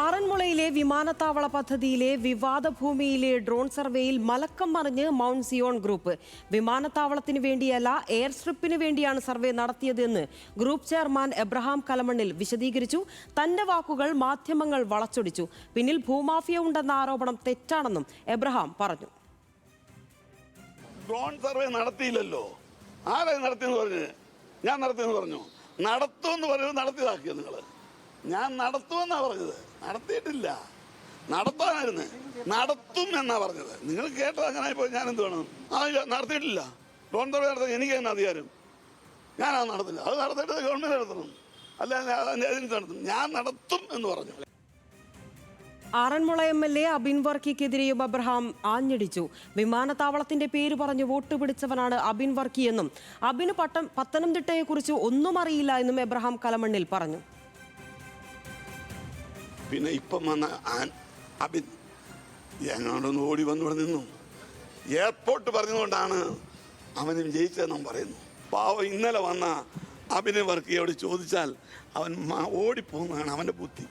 ആറന്മുളയിലെ വിമാനത്താവള പദ്ധതിയിലെ വിവാദ ഭൂമിയിലെ ഡ്രോൺ സർവേയിൽ മലക്കം മറിഞ്ഞ് മൗണ്ട് സിയോൺ ഗ്രൂപ്പ്. വിമാനത്താവളത്തിന് വേണ്ടിയല്ല, എയർ സ്ട്രിപ്പിന് വേണ്ടിയാണ് സർവേ നടത്തിയതെന്ന് ഗ്രൂപ്പ് ചെയർമാൻ എബ്രഹാം കലമണ്ണിൽ വിശദീകരിച്ചു. തന്റെ വാക്കുകൾ മാധ്യമങ്ങൾ വളച്ചൊടിച്ചു. പിന്നിൽ ഭൂമാഫിയ ഉണ്ടെന്ന ആരോപണം തെറ്റാണെന്നും എബ്രഹാം പറഞ്ഞു. ഡ്രോൺ സർവേ നടത്തിയില്ലല്ലോ. ആരാ നടത്തിയെന്ന് പറഞ്ഞു? ഞാൻ നടത്തിയെന്ന് പറഞ്ഞു. നടത്തുമെന്ന് പറയുന്നത് നടത്തിയതാക്കിയോ നിങ്ങൾ? ഞാൻ നടത്തുമെന്നാ പറഞ്ഞത്, നടത്തിയിട്ടില്ല. നടത്താനായിരുന്നു, നടത്തും എന്നാ പറഞ്ഞത്. നിങ്ങൾ കേട്ടത് അങ്ങനെ ആയിപ്പോ ഞാൻ എന്ത് വേണം? നടത്തിയിട്ടില്ല. ഡ്രോൺ സർവേ നടത്താൻ എനിക്ക് തന്നെ അധികാരം. ഞാനത് നടത്തില്ല. അത് നടത്തിയിട്ട് ഗവൺമെന്റ് നടത്തണം, അല്ല അതിന്റെ ഏജൻസി നടത്തണം. ഞാൻ നടത്തും എന്ന് പറഞ്ഞു. ആറന്മുള MLA അബിൻ വർക്കിക്കെതിരെയും അബ്രഹാം ആഞ്ഞടിച്ചു. വിമാനത്താവളത്തിന്റെ പേര് പറഞ്ഞ് വോട്ട് പിടിച്ചവനാണ് അബിൻ വർക്കി എന്നും അബിന് പത്തനംതിട്ടയെക്കുറിച്ച് ഒന്നും അറിയില്ല എന്നും എബ്രഹാം കലമണ്ണിൽ പറഞ്ഞു. പിന്നെ ഇപ്പം വന്ന അബിൻ ഞങ്ങളോടൊന്ന് ഓടി വന്നിവിടെ നിന്നു. എയർപോർട്ട് പറഞ്ഞതുകൊണ്ടാണ് അവന് ജയിച്ചതെന്നും പറയുന്നു. പാവം ഇന്നലെ വന്ന അബിനെ വർക്കിയോട് ചോദിച്ചാൽ അവൻ ഓടിപ്പോകുന്നതാണ് അവൻ്റെ ബുദ്ധി.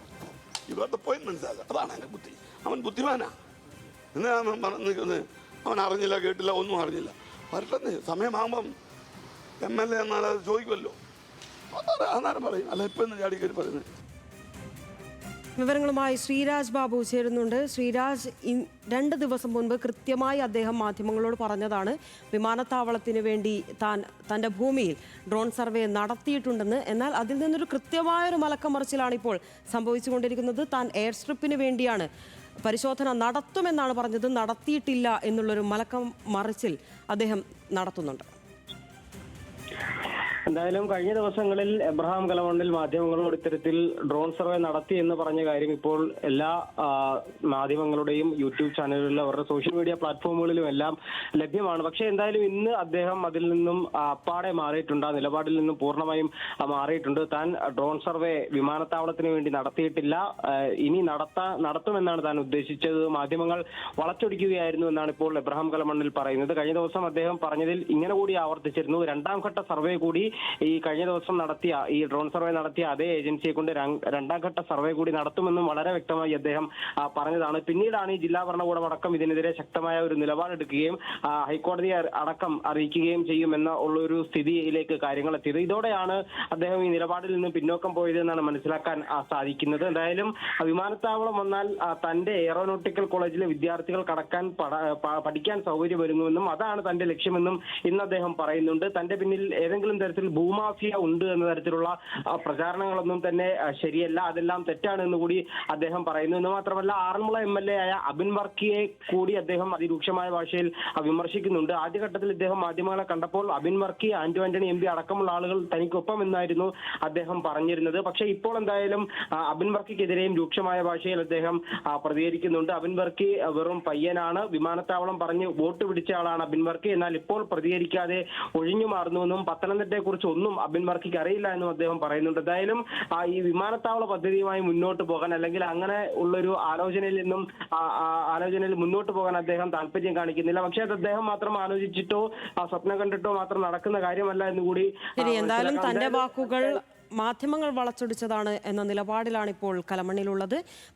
ഇവിടുത്തെ പോയിന്റ് മനസ്സിലാക്കുക, അതാണ് എൻ്റെ ബുദ്ധി. അവൻ ബുദ്ധിമാനാ. എന്നാ നിൽക്കുന്നത്? അവൻ അറിഞ്ഞില്ല, കേട്ടില്ല, ഒന്നും അറിഞ്ഞില്ല. വരട്ടെന്ന് സമയമാകുമ്പം MLA എന്നാൽ അത് ചോദിക്കുമല്ലോ, അന്നേരം പറയും. അല്ല ഇപ്പം എന്ന് ചാടിക്കരി പറയുന്നത്. വിവരങ്ങളുമായി ശ്രീരാജ് ബാബു ചേരുന്നുണ്ട്. ശ്രീരാജ്, 2 ദിവസം മുൻപ് കൃത്യമായി അദ്ദേഹം മാധ്യമങ്ങളോട് പറഞ്ഞതാണ് വിമാനത്താവളത്തിന് വേണ്ടി തൻ്റെ ഭൂമിയിൽ ഡ്രോൺ സർവേ നടത്തിയിട്ടുണ്ടെന്ന്. എന്നാൽ അതിൽ നിന്നൊരു കൃത്യമായൊരു മലക്കമറിച്ചിലാണ് ഇപ്പോൾ സംഭവിച്ചുകൊണ്ടിരിക്കുന്നത്. താൻ എയർ സ്ട്രിപ്പിന് വേണ്ടിയാണ് പരിശോധന നടത്തുമെന്നാണ് പറഞ്ഞത്, നടത്തിയിട്ടില്ല എന്നുള്ളൊരു മലക്കം മറിച്ചിൽ അദ്ദേഹം നടത്തുന്നുണ്ട്. എന്തായാലും കഴിഞ്ഞ ദിവസങ്ങളിൽ എബ്രഹാം കലമണ്ണിൽ മാധ്യമങ്ങളോട് ഇത്തരത്തിൽ ഡ്രോൺ സർവേ നടത്തി എന്ന് പറഞ്ഞ കാര്യം ഇപ്പോൾ എല്ലാ മാധ്യമങ്ങളുടെയും യൂട്യൂബ് ചാനലുകളിലും അവരുടെ സോഷ്യൽ മീഡിയ പ്ലാറ്റ്ഫോമുകളിലും എല്ലാം ലഭ്യമാണ്. പക്ഷേ എന്തായാലും ഇന്ന് അദ്ദേഹം അതിൽ നിന്നും അപ്പാടെ മാറിയിട്ടുണ്ട്, ആ നിലപാടിൽ നിന്നും പൂർണ്ണമായും മാറിയിട്ടുണ്ട്. താൻ ഡ്രോൺ സർവേ വിമാനത്താവളത്തിന് വേണ്ടി നടത്തിയിട്ടില്ല, ഇനി നടത്തുമെന്നാണ് താൻ ഉദ്ദേശിച്ചത്. മാധ്യമങ്ങൾ വളച്ചൊടിക്കുകയായിരുന്നു എന്നാണ് ഇപ്പോൾ എബ്രഹാം കലമണ്ണിൽ പറയുന്നത്. കഴിഞ്ഞ ദിവസം അദ്ദേഹം പറഞ്ഞതിൽ ഇങ്ങനെ കൂടി ആവർത്തിച്ചിരുന്നു, 2ാം ഘട്ട സർവേ കൂടി ഈ കഴിഞ്ഞ ദിവസം നടത്തിയ ഈ ഡ്രോൺ സർവേ നടത്തിയ അതേ ഏജൻസിയെ കൊണ്ട് 2ാം ഘട്ട സർവേ കൂടി നടത്തുമെന്നും വളരെ വ്യക്തമായി അദ്ദേഹം പറഞ്ഞതാണ്. പിന്നീടാണ് ഈ ജില്ലാ ഭരണകൂടം അടക്കം ഇതിനെതിരെ ശക്തമായ ഒരു നിലപാടെടുക്കുകയും ഹൈക്കോടതിയെ അടക്കം അറിയിക്കുകയും ചെയ്യുമെന്ന ഉള്ളൊരു സ്ഥിതിയിലേക്ക് കാര്യങ്ങൾ എത്തിയത്. ഇതോടെയാണ് അദ്ദേഹം ഈ നിലപാടിൽ നിന്ന് പിന്നോക്കം പോയത് എന്നാണ് മനസ്സിലാക്കാൻ സാധിക്കുന്നത്. എന്തായാലും വിമാനത്താവളം വന്നാൽ തന്റെ എയറോനോട്ടിക്കൽ കോളേജിലെ വിദ്യാർത്ഥികൾ പഠിക്കാൻ സൗകര്യമൊരുങ്ങുമെന്നും അതാണ് തന്റെ ലക്ഷ്യമെന്നും ഇന്ന് അദ്ദേഹം പറയുന്നുണ്ട്. തന്റെ പിന്നിൽ ഏതെങ്കിലും തരത്തിൽ ഭൂമാഫിയ ഉണ്ട് എന്ന തരത്തിലുള്ള പ്രചാരണങ്ങളൊന്നും തന്നെ ശരിയല്ല, അതെല്ലാം തെറ്റാണ് എന്ന് കൂടി അദ്ദേഹം പറയുന്നു. എന്ന് മാത്രമല്ല ആറന്മുള MLA ആയ അബിൻ വർക്കിയെ കൂടി അദ്ദേഹം അതിരൂക്ഷമായ ഭാഷയിൽ വിമർശിക്കുന്നുണ്ട്. ആദ്യഘട്ടത്തിൽ ഇദ്ദേഹം മാധ്യമങ്ങളെ കണ്ടപ്പോൾ അബിൻ വർക്കി, ആന്റണി MP അടക്കമുള്ള ആളുകൾ തനിക്കൊപ്പം എന്നായിരുന്നു അദ്ദേഹം പറഞ്ഞിരുന്നത്. പക്ഷേ ഇപ്പോൾ എന്തായാലും അബിൻ വർക്കിക്കെതിരെയും രൂക്ഷമായ ഭാഷയിൽ അദ്ദേഹം പ്രതികരിക്കുന്നുണ്ട്. അബിൻ വർക്കി വെറും പയ്യനാണ്, വിമാനത്താവളം പറഞ്ഞ് വോട്ട് പിടിച്ച ആളാണ് അബിൻ വർക്കി. എന്നാൽ ഇപ്പോൾ പ്രതികരിക്കാതെ ഒഴിഞ്ഞു മാറുന്നുവെന്നും പത്തനംതിട്ടയെ കുറിച്ച് ഒന്നും അബിൻ വർക്കിക്ക് അറിയില്ല എന്നും അദ്ദേഹം പറയുന്നുണ്ട്. എന്തായാലും ഈ വിമാനത്താവള പദ്ധതിയുമായി മുന്നോട്ട് പോകാൻ അല്ലെങ്കിൽ അങ്ങനെ ഉള്ളൊരു ആലോചനയിൽ മുന്നോട്ട് പോകാൻ അദ്ദേഹം താല്പര്യം കാണിക്കുന്നില്ല. പക്ഷേ അത് അദ്ദേഹം മാത്രം ആലോചിച്ചിട്ടോ സ്വപ്നം കണ്ടിട്ടോ മാത്രം നടക്കുന്ന കാര്യമല്ല എന്നുകൂടി. എന്തായാലും തന്റെ വാക്കുകൾ മാധ്യമങ്ങൾ വളച്ചൊടിച്ചതാണ് എന്ന നിലപാടിലാണ് ഇപ്പോൾ കലമണ്ണിലുള്ളത്.